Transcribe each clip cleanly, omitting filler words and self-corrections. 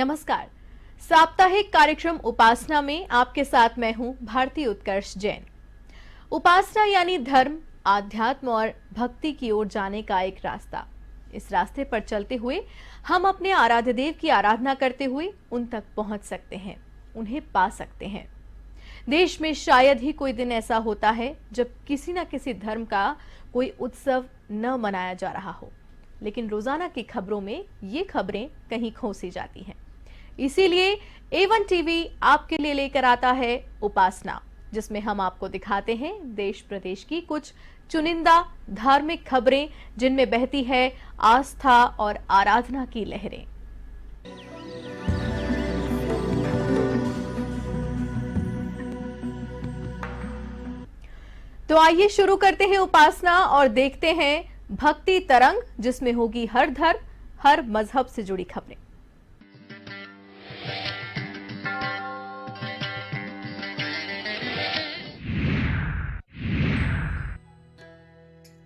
नमस्कार। साप्ताहिक कार्यक्रम उपासना में आपके साथ मैं हूं भारती उत्कर्ष जैन। उपासना यानी धर्म, आध्यात्म और भक्ति की ओर जाने का एक रास्ता। इस रास्ते पर चलते हुए हम अपने आराध्य देव की आराधना करते हुए उन तक पहुंच सकते हैं, उन्हें पा सकते हैं। देश में शायद ही कोई दिन ऐसा होता है जब किसी न किसी धर्म का कोई उत्सव न मनाया जा रहा हो, लेकिन रोजाना की खबरों में ये खबरें कहीं खो सी जाती हैं। इसीलिए A1 टीवी आपके लिए लेकर आता है उपासना, जिसमें हम आपको दिखाते हैं देश प्रदेश की कुछ चुनिंदा धार्मिक खबरें, जिनमें बहती है आस्था और आराधना की लहरें। तो आइए शुरू करते हैं उपासना और देखते हैं भक्ति तरंग, जिसमें होगी हर धर्म, हर मजहब से जुड़ी खबरें।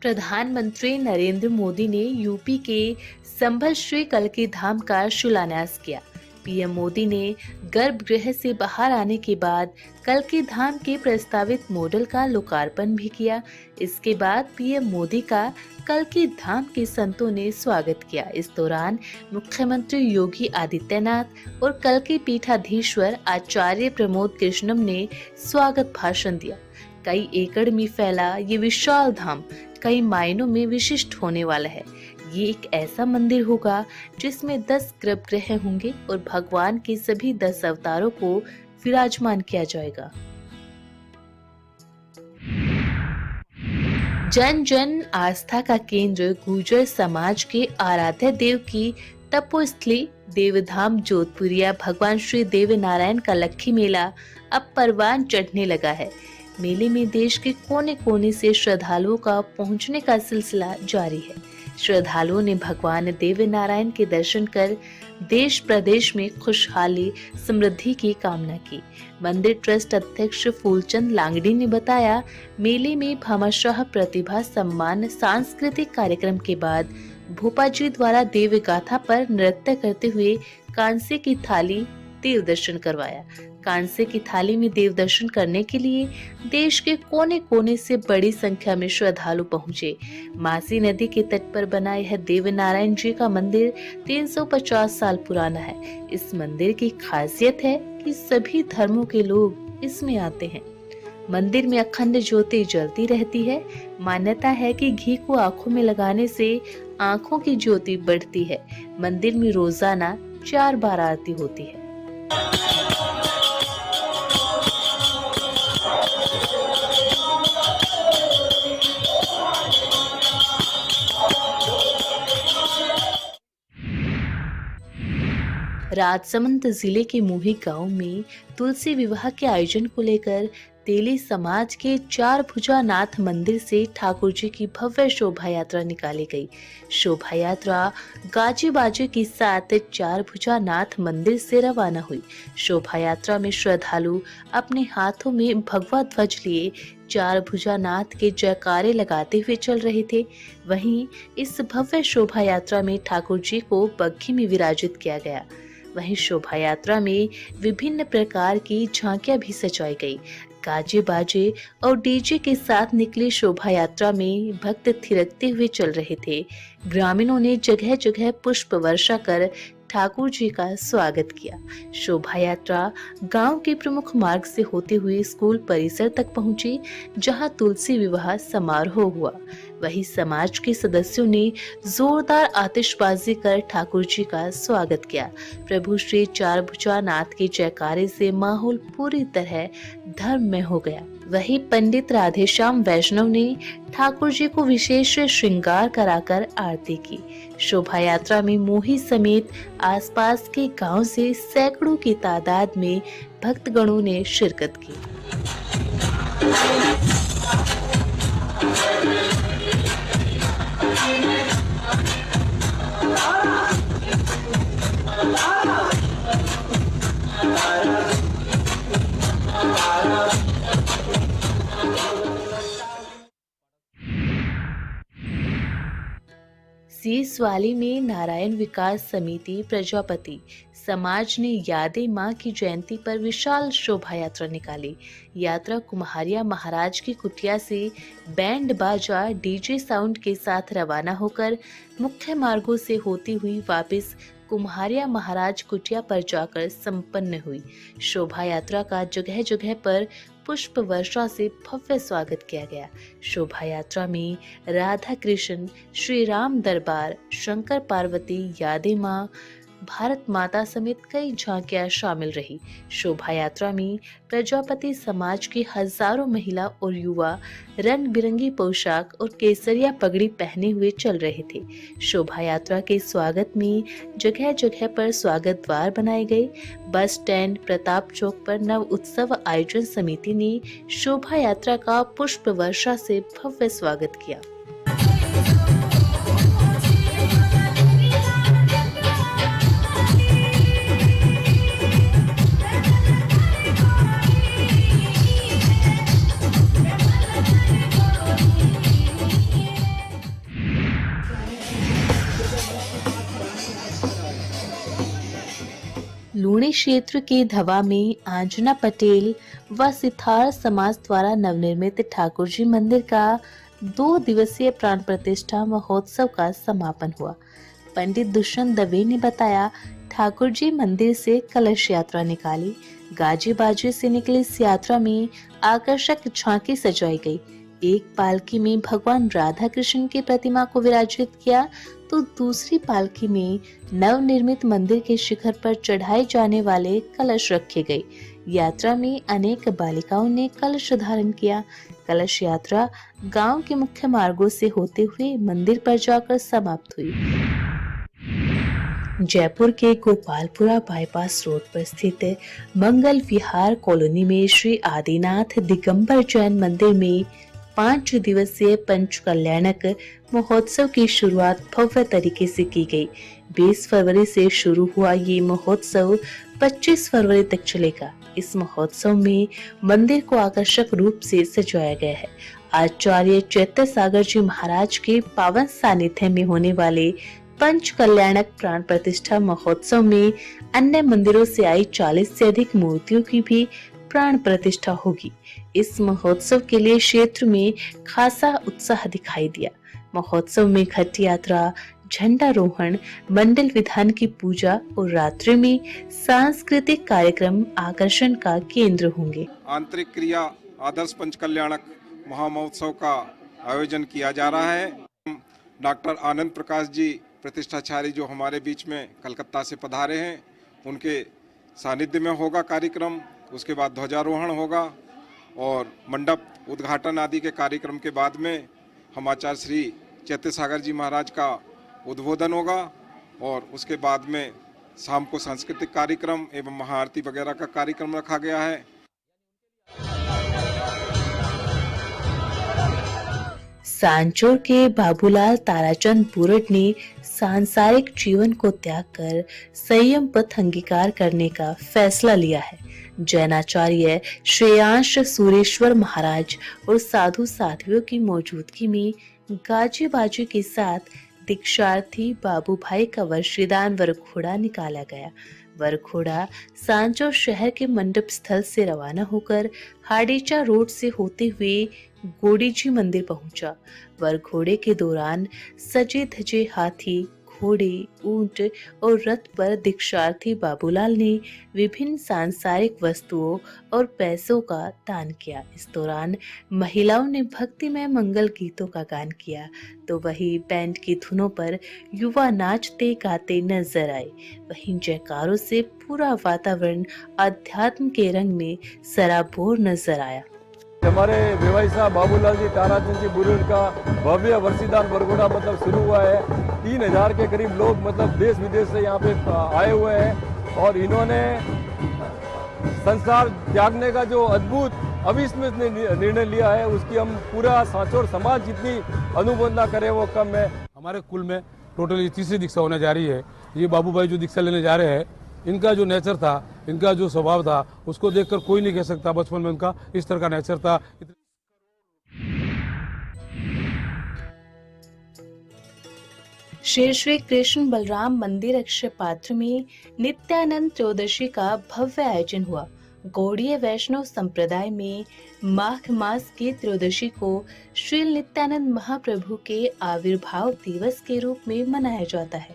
प्रधानमंत्री नरेंद्र मोदी ने यूपी के संभल श्री कल्की धाम का शिलान्यास किया। पीएम मोदी ने गर्भगृह से बाहर आने के बाद कल्की धाम के प्रस्तावित मॉडल का लोकार्पण भी किया। इसके बाद पीएम मोदी का कल्की धाम के संतों ने स्वागत किया। इस दौरान मुख्यमंत्री योगी आदित्यनाथ और कल्की पीठाधीश्वर आचार्य प्रमोद कृष्णम ने स्वागत भाषण दिया। कई एकड़ में फैला ये विशाल धाम कई मायनों में विशिष्ट होने वाला है। ये एक ऐसा मंदिर होगा जिसमें 10 गर्भगृह होंगे और भगवान के सभी 10 अवतारों को विराजमान किया जाएगा। जन जन आस्था का केंद्र गुर्जर समाज के आराध्य देव की तपोस्थली देवधाम जोधपुरिया भगवान श्री देव नारायण का लक्खी मेला अब परवान चढ़ने लगा है। मेले में देश के कोने कोने से श्रद्धालुओं का पहुंचने का सिलसिला जारी है। श्रद्धालुओं ने भगवान देव नारायण के दर्शन कर देश प्रदेश में खुशहाली समृद्धि की कामना की। मंदिर ट्रस्ट अध्यक्ष फूलचंद लांगड़ी ने बताया, मेले में भामाशाह प्रतिभा सम्मान सांस्कृतिक कार्यक्रम के बाद भोपा जी द्वारा देव गाथा पर नृत्य करते हुए कांसे की थाली देव दर्शन करवाया। कांसे की थाली में देव दर्शन करने के लिए देश के कोने कोने से बड़ी संख्या में श्रद्धालु पहुंचे। मासी नदी के तट पर बना यह देव नारायण जी का मंदिर 350 साल पुराना है। इस मंदिर की खासियत है कि सभी धर्मों के लोग इसमें आते हैं। मंदिर में अखंड ज्योति जलती रहती है। मान्यता है कि घी को आंखों में लगाने से आंखों की ज्योति बढ़ती है। मंदिर में रोजाना 4 बार आरती होती है। राजसमंद जिले के मोही गांव में तुलसी विवाह के आयोजन को लेकर तेली समाज के 4 भुजा नाथ मंदिर से ठाकुर जी की भव्य शोभा यात्रा निकाली गई। शोभा यात्रा गाजे बाजे के साथ 4 भुजा नाथ मंदिर से रवाना हुई। शोभा यात्रा में श्रद्धालु अपने हाथों में भगवा ध्वज लिए 4 भुजा नाथ के जयकारे लगाते हुए चल रहे थे। वहीं इस भव्य शोभा यात्रा में ठाकुर जी को बग्घी में विराजित किया गया। वहीं शोभा यात्रा में विभिन्न प्रकार की झांकियां भी सजाई गई। गाजे बाजे और डीजे के साथ निकली शोभा यात्रा में भक्त थिरकते हुए चल रहे थे। ग्रामीणों ने जगह जगह पुष्प वर्षा कर ठाकुर जी का स्वागत किया। शोभा यात्रा गांव के प्रमुख मार्ग से होते हुए स्कूल परिसर तक पहुंची, जहां तुलसी विवाह समारोह हुआ। वहीं समाज के सदस्यों ने जोरदार आतिशबाजी कर ठाकुर जी का स्वागत किया। प्रभु श्री 4 भुजा नाथ के जयकारे से माहौल पूरी तरह धर्ममय हो गया। वहीं पंडित राधेश्याम वैष्णव ने ठाकुर जी को विशेष श्रृंगार कराकर आरती की। शोभा यात्रा में मोही समेत आसपास के गांव से सैकड़ों की तादाद में भक्तगणों ने शिरकत की। सीसवाली में नारायण विकास समिति प्रजापति समाज ने यादें मां की जयंती पर विशाल शोभा यात्रा निकाली। यात्रा कुम्हारिया महाराज की कुटिया से बैंड बाजा डीजे साउंड के साथ रवाना होकर मुख्य मार्गों से होती हुई वापस कुम्हारिया महाराज कुटिया पर जाकर संपन्न हुई। शोभा यात्रा का जगह जगह पर पुष्प वर्षा से भव्य स्वागत किया गया। शोभा यात्रा में राधा कृष्ण, श्री राम दरबार, शंकर पार्वती, यादें मां, भारत माता समेत कई झांकियां शामिल रही। शोभा यात्रा में प्रजापति समाज की हजारों महिला और युवा रंग बिरंगी पोशाक और केसरिया पगड़ी पहने हुए चल रहे थे। शोभा यात्रा के स्वागत में जगह जगह पर स्वागत द्वार बनाए गए। बस स्टैंड, प्रताप चौक पर नव उत्सव आयोजन समिति ने शोभा यात्रा का पुष्प वर्षा से भव्य स्वागत किया। लूणी क्षेत्र के धवा में आंजना पटेल व सिथार समाज द्वारा नवनिर्मित ठाकुर जी मंदिर का 2 दिवसीय प्राण प्रतिष्ठा महोत्सव का समापन हुआ। पंडित दुष्यंत दवे ने बताया, ठाकुर जी मंदिर से कलश यात्रा निकाली। गाजे बाजे से निकली इस यात्रा में आकर्षक झांकी सजाई गई। एक पालकी में भगवान राधा कृष्ण की प्रतिमा को विराजित किया तो दूसरी पालकी में नवनिर्मित मंदिर के शिखर पर चढ़ाए जाने वाले कलश रखे गए। यात्रा में अनेक बालिकाओं ने कलश धारण किया। कलश यात्रा गांव के मुख्य मार्गों से होते हुए मंदिर पर जाकर समाप्त हुई। जयपुर के गोपालपुरा बाईपास रोड पर स्थित मंगल विहार कॉलोनी में श्री आदिनाथ दिगंबर जैन मंदिर में 5 दिवसीय पंच कल्याणक महोत्सव की शुरुआत भव्य तरीके से की गई। 20 फरवरी से शुरू हुआ ये महोत्सव 25 फरवरी तक चलेगा। इस महोत्सव में मंदिर को आकर्षक रूप से सजाया गया है। आचार्य चैत्य सागर जी महाराज के पावन सानिध्य में होने वाले पंच कल्याणक प्राण प्रतिष्ठा महोत्सव में अन्य मंदिरों से आई 40 से अधिक मूर्तियों की भी प्राण प्रतिष्ठा होगी। इस महोत्सव के लिए क्षेत्र में खासा उत्साह दिखाई दिया। महोत्सव में घट यात्रा, झंडारोहण, मंडल विधान की पूजा और रात्रि में सांस्कृतिक कार्यक्रम आकर्षण का केंद्र होंगे। आंतरिक क्रिया आदर्श पंच कल्याणक महामहोत्सव का आयोजन किया जा रहा है। डॉक्टर आनंद प्रकाश जी प्रतिष्ठाचार्य जो हमारे बीच में कलकत्ता से पधारे हैं, उनके सानिध्य में होगा कार्यक्रम। उसके बाद ध्वजारोहण होगा और मंडप उद्घाटन आदि के कार्यक्रम के बाद में हम आचार्य श्री चैत्य सागर जी महाराज का उद्बोधन होगा और उसके बाद में शाम को सांस्कृतिक कार्यक्रम एवं महाआरती वगैरह का कार्यक्रम रखा गया है। सांचौर के बाबूलाल ताराचंद बुरट ने सांसारिक जीवन को त्याग कर संयम पथ अंगीकार करने का फैसला लिया है। जैनाचार्य श्रेयांश सुरेश्वर महाराज और साधु साध्वियों की मौजूदगी में गाजे बाजे के साथ दीक्षार्थी बाबू भाई का वर्षीदान वरघोड़ा निकाला गया। वरघोड़ा सांचौर शहर के मंडप स्थल से रवाना होकर हाडेचा रोड से होते हुए गोड़ी जी मंदिर पहुंचा। वरघोड़े के दौरान सजे धजे हाथी, घोड़े, ऊंट और रथ पर दीक्षार्थी बाबूलाल ने विभिन्न सांसारिक वस्तुओं और पैसों का दान किया। इस दौरान महिलाओं ने भक्तिमय मंगल गीतों का गान किया तो वहीं बैंड की धुनों पर युवा नाचते गाते नजर आए। वहीं जयकारों से पूरा वातावरण अध्यात्म के रंग में सराबोर नजर आया। हमारे भिवाई साहब बाबूलाल जी ताराचंद जी बुजुर्ग का भव्य वर्षीदान वरघोड़ा मतलब शुरू हुआ है। 3000 के करीब लोग मतलब देश विदेश से यहाँ पे आए हुए हैं और इन्होंने संसार त्यागने का जो अद्भुत अविस्मृत निर्णय लिया है, उसकी हम पूरा सांचौर समाज जितनी अनुमोदना करे वो कम है। हमारे कुल में टोटली तीसरी दीक्षा होने जा रही है। ये बाबू भाई जो दीक्षा लेने जा रहे हैं, इनका जो नेचर था, इनका जो स्वभाव था, उसको देखकर कोई नहीं कह सकता बचपन में उनका इस तरह का नेचर था। श्री श्री कृष्ण बलराम मंदिर अक्षय पात्र में नित्यानंद त्रयोदशी का भव्य आयोजन हुआ। गौड़ीय वैष्णव संप्रदाय में माघ मास की त्रयोदशी को श्री नित्यानंद महाप्रभु के आविर्भाव दिवस के रूप में मनाया जाता है।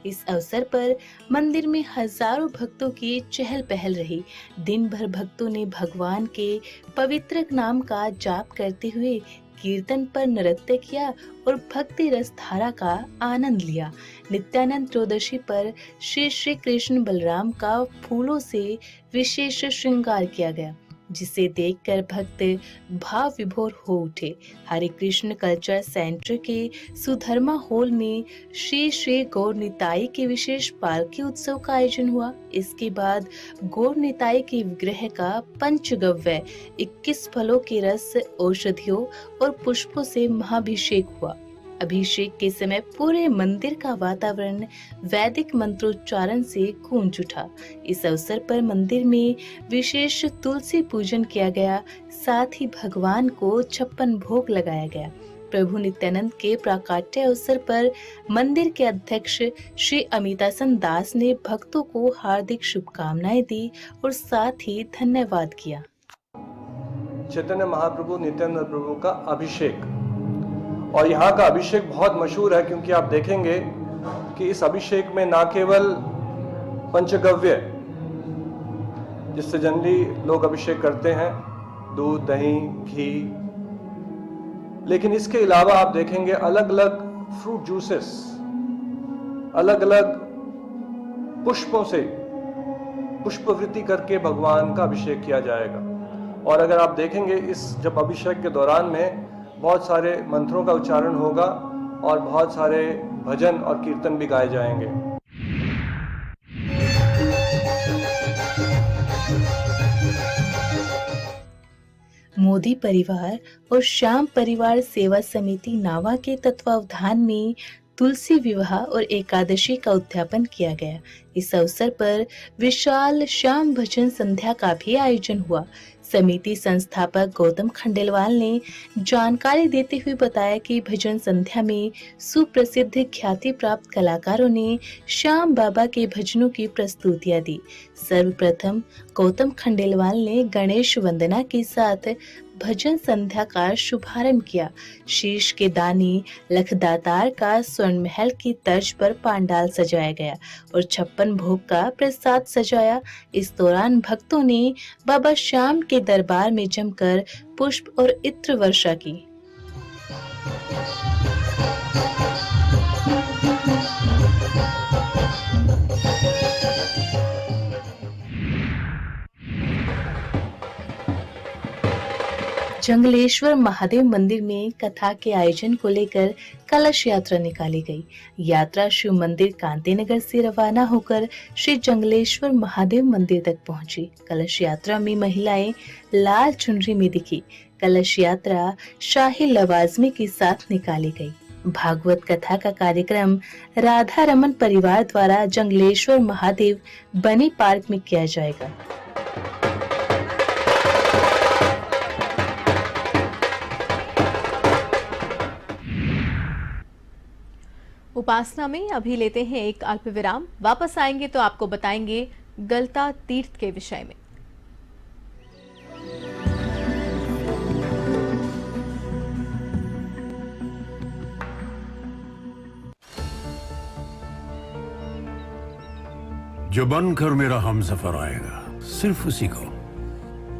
इस अवसर पर मंदिर में हजारों भक्तों की चहल पहल रही। दिन भर भक्तों ने भगवान के पवित्र नाम का जाप करते हुए कीर्तन पर नृत्य किया और भक्ति रस धारा का आनंद लिया। नित्यानंद त्रयोदशी पर श्री श्री कृष्ण बलराम का फूलों से विशेष श्रृंगार किया गया, जिसे देखकर भक्त भाव विभोर हो उठे। हरे कृष्ण कल्चर सेंटर के सुधर्मा हॉल में श्री श्री गौर निताई के विशेष पालकी उत्सव का आयोजन हुआ। इसके बाद गौर निताई के विग्रह का पंचगव्य 21 फलों के रस, औषधियों और पुष्पों से महाभिषेक हुआ। अभिषेक के समय पूरे मंदिर का वातावरण वैदिक मंत्रोच्चारण से गूंज उठा। इस अवसर पर मंदिर में विशेष तुलसी पूजन किया गया, साथ ही भगवान को 56 भोग लगाया गया। प्रभु नित्यानंद के प्राकट्य अवसर पर मंदिर के अध्यक्ष श्री अमितासन दास ने भक्तों को हार्दिक शुभकामनाएं दी और साथ ही धन्यवाद किया। चैतन्य महाप्रभु नित्यानंद प्रभु का अभिषेक, और यहाँ का अभिषेक बहुत मशहूर है क्योंकि आप देखेंगे कि इस अभिषेक में ना केवल पंचगव्य जिससे जनरली लोग अभिषेक करते हैं, दूध, दही, घी, लेकिन इसके अलावा आप देखेंगे अलग अलग फ्रूट जूसेस, अलग अलग पुष्पों से पुष्पवृत्ति करके भगवान का अभिषेक किया जाएगा। और अगर आप देखेंगे इस जब अभिषेक के दौरान में बहुत सारे मंत्रों का उच्चारण होगा और बहुत सारे भजन और कीर्तन भी गाए जाएंगे। मोदी परिवार और श्याम परिवार सेवा समिति नावा के तत्वावधान में तुलसी विवाह और एकादशी का उद्यापन किया गया। इस अवसर पर विशाल श्याम भजन संध्या का भी आयोजन हुआ। समिति संस्थापक गौतम खंडेलवाल ने जानकारी देते हुए बताया कि भजन संध्या में सुप्रसिद्ध ख्याति प्राप्त कलाकारों ने श्याम बाबा के भजनों की प्रस्तुतियां दी। सर्वप्रथम गौतम खंडेलवाल ने गणेश वंदना के साथ भजन संध्या का शुभारंभ किया। शीश के दानी लखदातार का स्वर्ण महल की तर्ज पर पंडाल सजाया गया और 56 भोग का प्रसाद सजाया। इस दौरान भक्तों ने बाबा श्याम के दरबार में जमकर पुष्प और इत्र वर्षा की। जंगलेश्वर महादेव मंदिर में कथा के आयोजन को लेकर कलश यात्रा निकाली गई। यात्रा शिव मंदिर कांतिनगर से रवाना होकर श्री जंगलेश्वर महादेव मंदिर तक पहुंची। कलश यात्रा में महिलाएं लाल चुनरी में दिखी। कलश यात्रा शाही लवाजमे के साथ निकाली गई। भागवत कथा का कार्यक्रम राधा रमन परिवार द्वारा जंगलेश्वर महादेव बनी पार्क में किया जाएगा। उपासना में अभी लेते हैं एक अल्प विराम। वापस आएंगे तो आपको बताएंगे गलता तीर्थ के विषय में। जो बनकर मेरा हमसफर आएगा, सिर्फ उसी को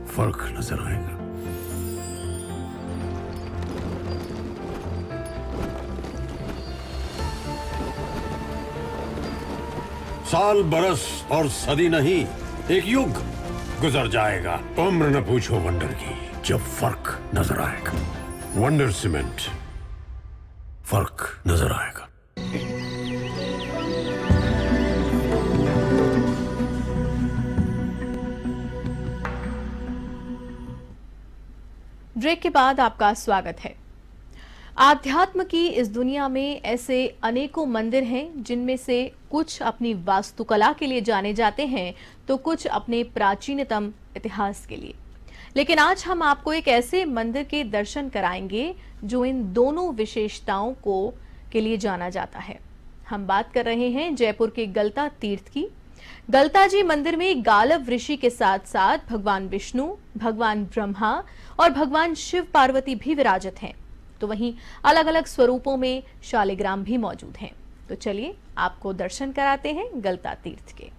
फर्क नजर आएगा। साल, बरस और सदी नहीं, एक युग गुजर जाएगा। उम्र न पूछो वंडर की, जब फर्क नजर आएगा। वंडर सीमेंट, फर्क नजर आएगा। ब्रेक के बाद आपका स्वागत है। आध्यात्म की इस दुनिया में ऐसे अनेकों मंदिर हैं जिनमें से कुछ अपनी वास्तुकला के लिए जाने जाते हैं तो कुछ अपने प्राचीनतम इतिहास के लिए। लेकिन आज हम आपको एक ऐसे मंदिर के दर्शन कराएंगे जो इन दोनों विशेषताओं के लिए जाना जाता है। हम बात कर रहे हैं जयपुर के गलता तीर्थ की। गलता जी मंदिर में गालव ऋषि के साथ साथ भगवान विष्णु, भगवान ब्रह्मा और भगवान शिव पार्वती भी विराजित हैं। तो वहीं अलग अलग स्वरूपों में शालिग्राम भी मौजूद हैं। तो चलिए आपको दर्शन कराते हैं गलता तीर्थ के।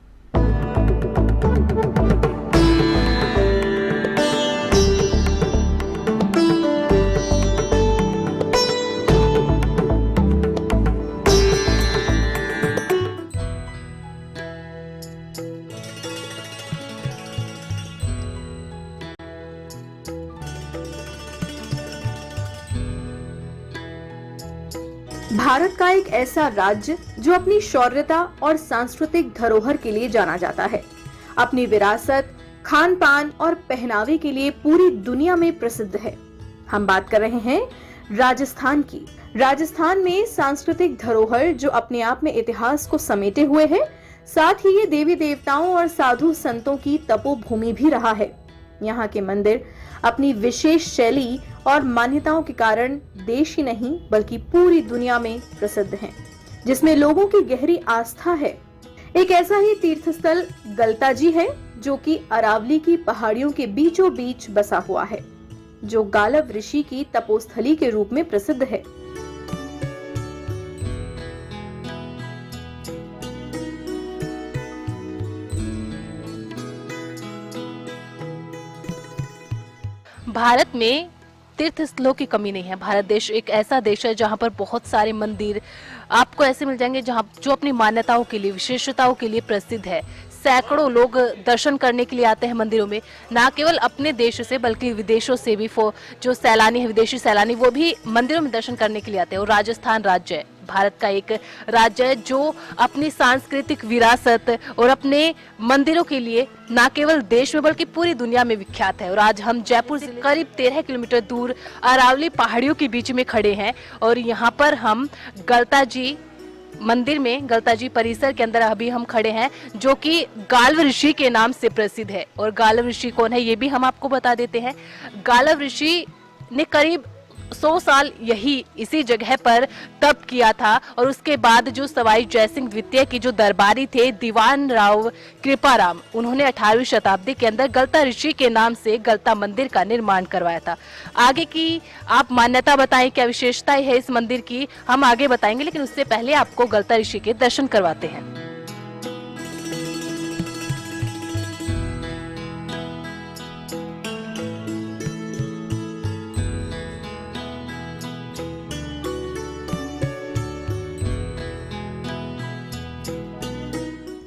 भारत का एक ऐसा राज्य जो अपनी शौर्यता और सांस्कृतिक धरोहर के लिए जाना जाता है। अपनी विरासत, खान पान और पहनावे के लिए पूरी दुनिया में प्रसिद्ध है। हम बात कर रहे हैं राजस्थान की। राजस्थान में सांस्कृतिक धरोहर जो अपने आप में इतिहास को समेटे हुए है, साथ ही ये देवी देवताओं और साधु संतों की तपोभूमि भी रहा है। यहाँ के मंदिर अपनी विशेष शैली और मान्यताओं के कारण देश ही नहीं बल्कि पूरी दुनिया में प्रसिद्ध हैं, जिसमें लोगों की गहरी आस्था है। एक ऐसा ही तीर्थस्थल गलता जी है जो कि अरावली की पहाड़ियों के बीचों बीच बसा हुआ है, जो गालव ऋषि की तपोस्थली के रूप में प्रसिद्ध है। भारत में तीर्थ स्थलों की कमी नहीं है। भारत देश एक ऐसा देश है जहां पर बहुत सारे मंदिर आपको ऐसे मिल जाएंगे जहां जो अपनी मान्यताओं के लिए, विशेषताओं के लिए प्रसिद्ध है। सैकड़ों लोग दर्शन करने के लिए आते हैं मंदिरों में, ना केवल अपने देश से बल्कि विदेशों से भी। जो सैलानी है, विदेशी सैलानी, वो भी मंदिरों में दर्शन करने के लिए आते हैं। और राजस्थान राज्य है, भारत का एक राज्य है जो अपनी सांस्कृतिक विरासत और अपने मंदिरों के लिए न केवल देश में बल्कि पूरी दुनिया में विख्यात है। और आज हम जयपुर से करीब 13 किलोमीटर दूर अरावली पहाड़ियों के बीच में खड़े हैं और यहाँ पर हम गलता जी मंदिर में, गलता जी परिसर के अंदर अभी हम खड़े हैं, जो कि गालव ऋषि के नाम से प्रसिद्ध है। और गालव ऋषि कौन है ये भी हम आपको बता देते हैं। गालव ऋषि ने करीब 100 साल इसी जगह पर तप किया था और उसके बाद जो सवाई जयसिंह द्वितीय की जो दरबारी थे दीवान राव कृपाराम, उन्होंने 18वीं शताब्दी के अंदर गलता ऋषि के नाम से गलता मंदिर का निर्माण करवाया था। आगे की आप मान्यता बताएं, क्या विशेषताएं है इस मंदिर की, हम आगे बताएंगे, लेकिन उससे पहले आपको गलता ऋषि के दर्शन करवाते हैं।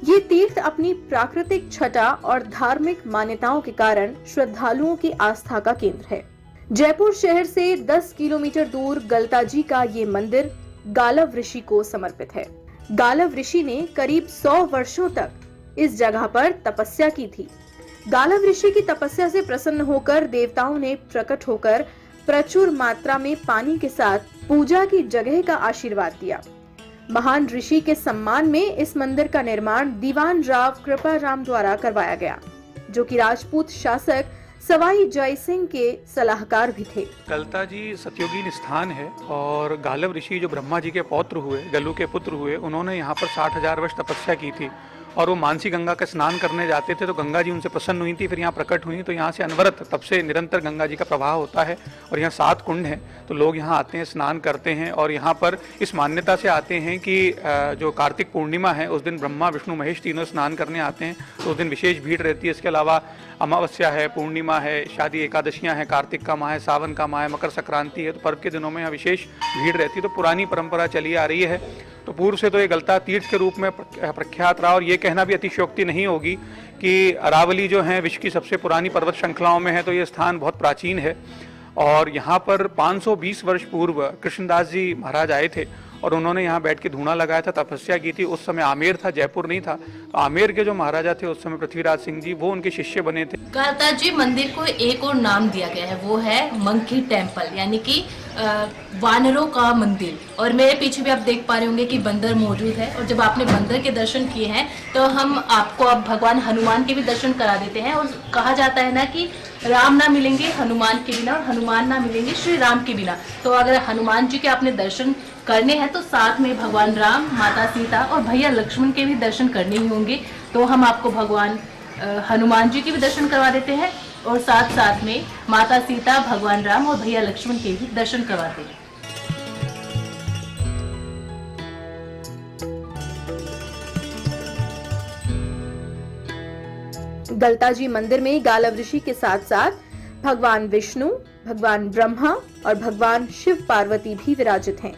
ये तीर्थ अपनी प्राकृतिक छटा और धार्मिक मान्यताओं के कारण श्रद्धालुओं की आस्था का केंद्र है। जयपुर शहर से 10 किलोमीटर दूर गलता जी का ये मंदिर गालव ऋषि को समर्पित है। गालव ऋषि ने करीब 100 वर्षों तक इस जगह पर तपस्या की थी। गालव ऋषि की तपस्या से प्रसन्न होकर देवताओं ने प्रकट होकर प्रचुर मात्रा में पानी के साथ पूजा की जगह का आशीर्वाद दिया। महान ऋषि के सम्मान में इस मंदिर का निर्माण दीवान राव कृपाराम द्वारा करवाया गया, जो कि राजपूत शासक सवाई जयसिंह के सलाहकार भी थे। गलता जी सतयुगीन स्थान है और गालव ऋषि जो ब्रह्मा जी के पौत्र हुए, गलू के पुत्र हुए, उन्होंने यहाँ पर 60,000 वर्ष तपस्या की थी और वो मानसी गंगा का स्नान करने जाते थे तो गंगा जी उनसे प्रसन्न हुई थी, फिर यहाँ प्रकट हुई। तो यहाँ से अनवरत तब से निरंतर गंगा जी का प्रवाह होता है और यहाँ 7 कुंड हैं, तो लोग यहाँ आते हैं, स्नान करते हैं। और यहाँ पर इस मान्यता से आते हैं कि जो कार्तिक पूर्णिमा है उस दिन ब्रह्मा विष्णु महेश तीनों स्नान करने आते हैं, तो उस दिन विशेष भीड़ रहती है। इसके अलावा अमावस्या है, पूर्णिमा है, शादी एकादशियाँ हैं, कार्तिक का माह है, सावन का माह है, मकर संक्रांति है, तो पर्व के दिनों में यहाँ विशेष भीड़ रहती है। तो पुरानी परंपरा चली आ रही है। तो पूर्व से तो ये गलता तीर्थ के रूप में प्रख्यात रहा और ये कहना भी अतिशयोक्ति नहीं होगी कि अरावली जो है विश्व की सबसे पुरानी पर्वत श्रृंखलाओं में है, तो ये स्थान बहुत प्राचीन है। और यहाँ पर 520 वर्ष पूर्व कृष्णदास जी महाराज आए थे और उन्होंने यहाँ बैठ के धूना लगाया था, तपस्या की थी। उस समय आमेर था, जयपुर नहीं था। तो आमेर के जो महाराजा थे उस समय पृथ्वीराज सिंह जी, वो उनके शिष्य बने थे। गलता जी मंदिर को एक और नाम दिया गया है, वो है मंकी टेम्पल, यानी कि वानरों का मंदिर। और मेरे पीछे भी आप देख पा रहे होंगे कि बंदर मौजूद है। और जब आपने बंदर के दर्शन किए हैं तो हम आपको अब भगवान हनुमान के भी दर्शन करा देते हैं। और कहा जाता है ना कि राम ना मिलेंगे हनुमान के बिना और हनुमान ना मिलेंगे श्री राम के बिना। तो अगर हनुमान जी के आपने दर्शन करने हैं तो साथ में भगवान राम, माता सीता और भैया लक्ष्मण के भी दर्शन करने ही होंगे। तो हम आपको भगवान हनुमान जी के भी दर्शन करवा देते हैं और साथ साथ में माता सीता, भगवान राम और भैया लक्ष्मण के भी दर्शन करवाते हैं। गलता जी मंदिर में गालव ऋषि के साथ साथ भगवान विष्णु, भगवान ब्रह्मा और भगवान शिव पार्वती भी विराजित हैं।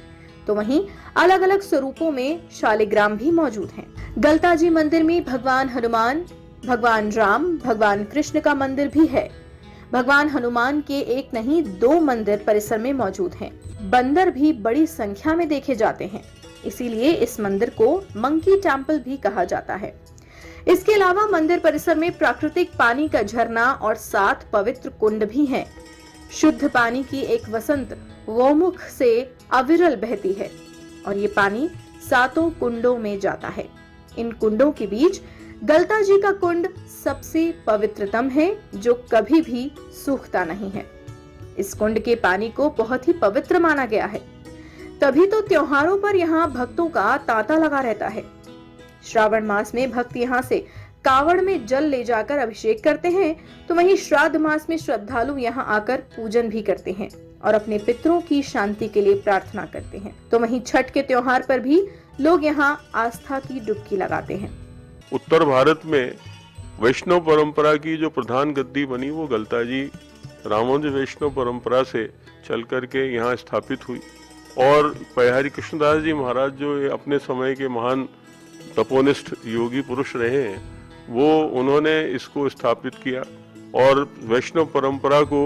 तो वहीं अलग अलग स्वरूपों में शालिग्राम भी मौजूद हैं। गलता जी मंदिर में भगवान हनुमान, भगवान राम, भगवान कृष्ण का मंदिर भी है। भगवान हनुमान के एक नहीं 2 मंदिर परिसर में मौजूद हैं। बंदर भी बड़ी संख्या में देखे जाते हैं, इसीलिए इस मंदिर को मंकी टेम्पल भी कहा जाता है। इसके अलावा मंदिर परिसर में प्राकृतिक पानी का झरना और 7 पवित्र कुंड भी हैं। शुद्ध पानी की एक वसंत गोमुख से अविरल बहती है और ये पानी 7 कुंडों में जाता है। इन कुंडों के बीच गलता जी का कुंड सबसे पवित्रतम है, जो कभी भी सूखता नहीं है। इस कुंड के पानी को बहुत ही पवित्र माना गया है, तभी तो त्योहारों पर यहाँ भक्तों का तांता लगा रहता है। श्रावण मास में भक्त यहाँ से कावड़ में जल ले जाकर अभिषेक करते हैं, तो वहीं श्राद्ध मास में श्रद्धालु यहाँ आकर पूजन भी करते हैं और अपने पितरों की शांति के लिए प्रार्थना करते हैं। तो वहीं छठ के त्योहार पर भी लोग यहाँ आस्था की डुबकी लगाते हैं। उत्तर भारत में वैष्णव परंपरा की जो प्रधान गद्दी बनी वो गलता जी रामानुज वैष्णव परंपरा से चल करके यहाँ स्थापित हुई और हरि कृष्णदास जी महाराज जो अपने समय के महान तपोनिष्ठ योगी पुरुष रहे हैं, वो उन्होंने इसको स्थापित किया और वैष्णव परंपरा को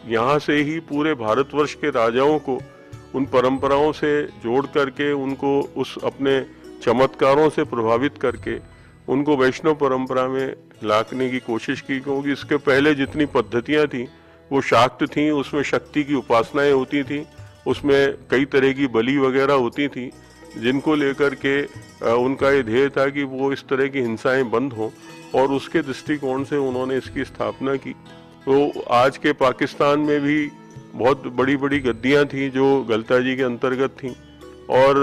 यहाँ से ही पूरे भारतवर्ष के राजाओं को उन परंपराओं से जोड़ करके उनको उस अपने चमत्कारों से प्रभावित करके उनको वैष्णव परंपरा में लाने की कोशिश की, क्योंकि इसके पहले जितनी पद्धतियाँ थी वो शाक्त थी, उसमें शक्ति की उपासनाएं होती थी, उसमें कई तरह की बलि वगैरह होती थी, जिनको लेकर के उनका ये ध्येय था कि वो इस तरह की हिंसाएं बंद हों और उसके दृष्टिकोण से उन्होंने इसकी स्थापना की। तो आज के पाकिस्तान में भी बहुत बड़ी बड़ी गद्दियां थीं जो गलता जी के अंतर्गत थीं और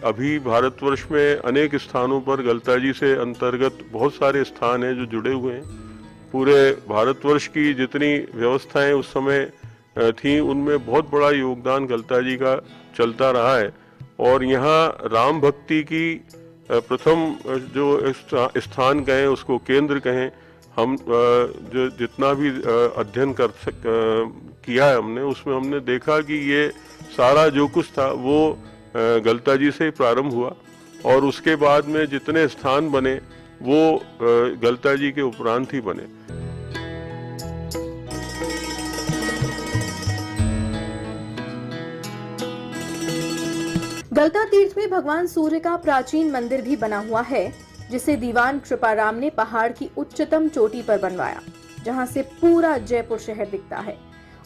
अभी भारतवर्ष में अनेक स्थानों पर गलता जी से अंतर्गत बहुत सारे स्थान हैं जो जुड़े हुए हैं। पूरे भारतवर्ष की जितनी व्यवस्थाएं उस समय थीं उनमें बहुत बड़ा योगदान गलता जी का चलता रहा है और यहाँ राम भक्ति की प्रथम जो स्थान कहें उसको केंद्र कहें, हम जो जितना भी अध्ययन किया है हमने, उसमें हमने देखा कि ये सारा जो कुछ था वो गलता जी से प्रारंभ हुआ और उसके बाद में जितने स्थान बने वो गलता जी के उपरांत ही बने। गलता तीर्थ में भगवान सूर्य का प्राचीन मंदिर भी बना हुआ है, जिसे दीवान कृपाराम ने पहाड़ की उच्चतम चोटी पर बनवाया, जहां से पूरा जयपुर शहर दिखता है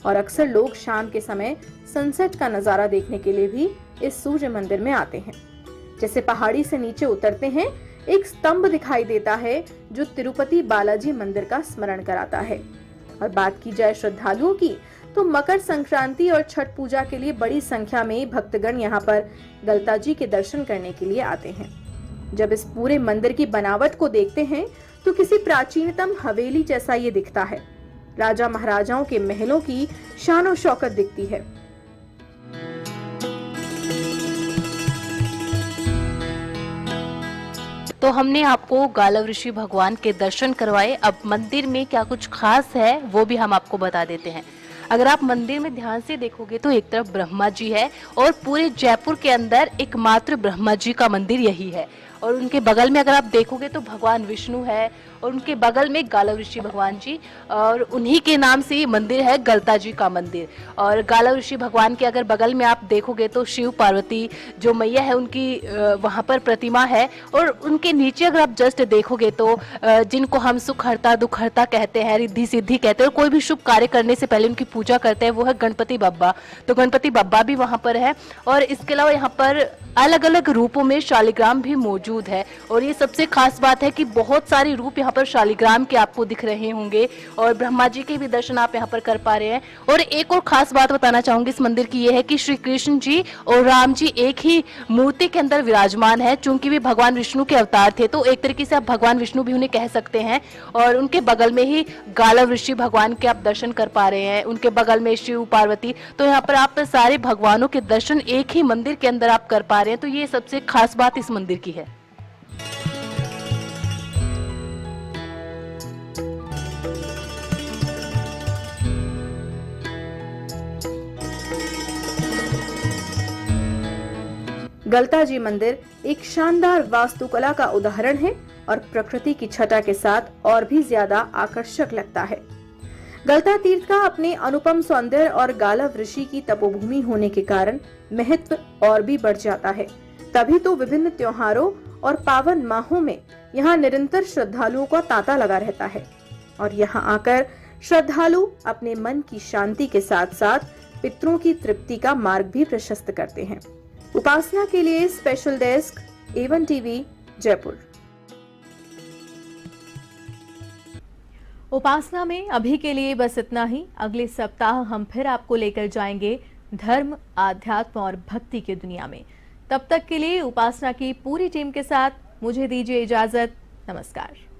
और अक्सर लोग शाम के समय सनसेट का नजारा देखने के लिए भी इस सूर्य मंदिर में आते हैं। जैसे पहाड़ी से नीचे उतरते हैं, एक स्तंभ दिखाई देता है जो तिरुपति बालाजी मंदिर का स्मरण कराता है। और बात की जाए श्रद्धालुओं की, तो मकर संक्रांति और छठ पूजा के लिए बड़ी संख्या में भक्तगण यहाँ पर गलता जी के दर्शन करने के लिए आते हैं। जब इस पूरे मंदिर की बनावट को देखते हैं तो किसी प्राचीनतम हवेली जैसा ये दिखता है। राजा महाराजाओं के महलों की शान शौकत दिखती है। तो हमने आपको गालव ऋषि भगवान के दर्शन करवाए। अब मंदिर में क्या कुछ खास है वो भी हम आपको बता देते हैं। अगर आप मंदिर में ध्यान से देखोगे तो एक तरफ ब्रह्मा जी है और पूरे जयपुर के अंदर एकमात्र ब्रह्मा जी का मंदिर यही है और उनके बगल में अगर आप देखोगे तो भगवान विष्णु है और उनके बगल में गालव ऋषि भगवान जी और उन्हीं के नाम से ये मंदिर है गलता जी का मंदिर। और गालव ऋषि भगवान के अगर बगल में आप देखोगे तो शिव पार्वती जो मैया है उनकी वहाँ पर प्रतिमा है और उनके नीचे अगर आप जस्ट देखोगे तो जिनको हम सुख हरता दुख हरता कहते हैं, रिद्धि सिद्धि कहते हैं और कोई भी शुभ कार्य करने से पहले उनकी पूजा करते हैं वो है गणपति बप्पा। तो गणपति बप्पा भी वहाँ पर है और इसके अलावा यहाँ पर अलग अलग रूपों में शालिग्राम भी मौजूद है और ये सबसे खास बात है कि बहुत सारे रूप यहाँ यहाँ पर शालिग्राम के आपको दिख रहे होंगे और ब्रह्मा जी के भी दर्शन आप यहाँ पर कर पा रहे हैं। और एक और खास बात बताना चाहूंगी इस मंदिर की ये है कि श्री कृष्ण जी और राम जी एक ही मूर्ति के अंदर विराजमान है। चूंकि वे भगवान विष्णु के अवतार थे तो एक तरीके से आप भगवान विष्णु भी उन्हें कह सकते हैं। और उनके बगल में ही गालव ऋषि भगवान के आप दर्शन कर पा रहे हैं, उनके बगल में शिव पार्वती। तो यहाँ पर आप सारे भगवानों के दर्शन एक ही मंदिर के अंदर आप कर पा रहे हैं। तो ये सबसे खास बात इस मंदिर की है। गलता जी मंदिर एक शानदार वास्तुकला का उदाहरण है और प्रकृति की छटा के साथ और भी ज्यादा आकर्षक लगता है। गलता तीर्थ का अपने अनुपम सौंदर्य और गालव ऋषि की तपोभूमि होने के कारण महत्व और भी बढ़ जाता है। तभी तो विभिन्न त्योहारों और पावन माहों में यहाँ निरंतर श्रद्धालुओं का तांता लगा रहता है और यहाँ आकर श्रद्धालु अपने मन की शांति के साथ साथ पितरों की तृप्ति का मार्ग भी प्रशस्त करते हैं। उपासना के लिए special desk A1 TV Jaipur. उपासना में अभी के लिए बस इतना ही। अगले सप्ताह हम फिर आपको लेकर जाएंगे धर्म, आध्यात्म और भक्ति की दुनिया में। तब तक के लिए उपासना की पूरी टीम के साथ मुझे दीजिए इजाजत। नमस्कार।